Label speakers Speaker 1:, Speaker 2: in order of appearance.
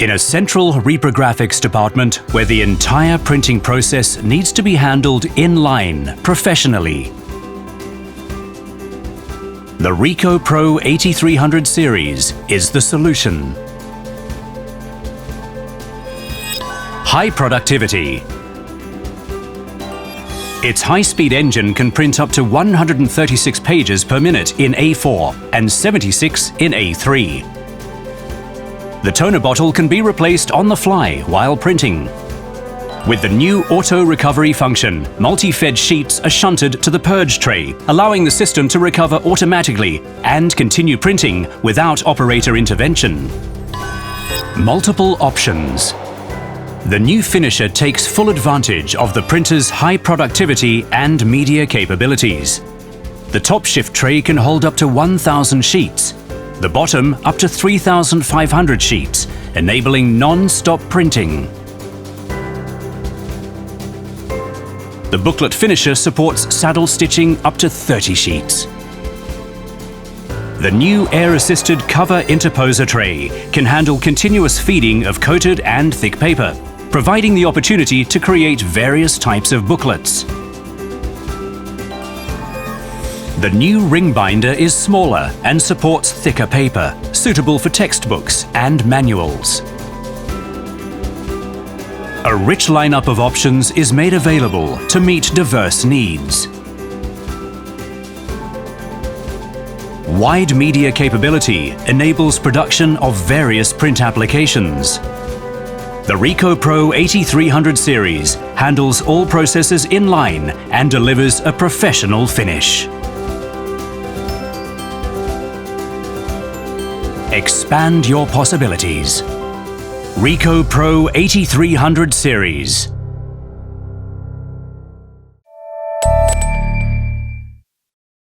Speaker 1: In a central reprographics department where the entire printing process needs to be handled in-line, professionally. The RICOH Pro 8300 series is the solution. High productivity. Its high-speed engine can print up to 136 pages per minute in A4 and 76 in A3. The toner bottle can be replaced on the fly while printing. With the new auto recovery function, multi-fed sheets are shunted to the purge tray, allowing the system to recover automatically and continue printing without operator intervention. Multiple options. The new finisher takes full advantage of the printer's high productivity and media capabilities. The top shift tray can hold up to 1,000 sheets, the bottom up to 3,500 sheets, enabling non-stop printing. The booklet finisher supports saddle stitching up to 30 sheets. The new air-assisted cover Interposer tray can handle continuous feeding of coated and thick paper, providing the opportunity to create various types of booklets. The new ring binder is smaller and supports thicker paper, suitable for textbooks and manuals. A rich lineup of options is made available to meet diverse needs. Wide media capability enables production of various print applications. The RICOH Pro 8300 series handles all processes in line and delivers a professional finish. Expand your possibilities. RICOH Pro 8300 series.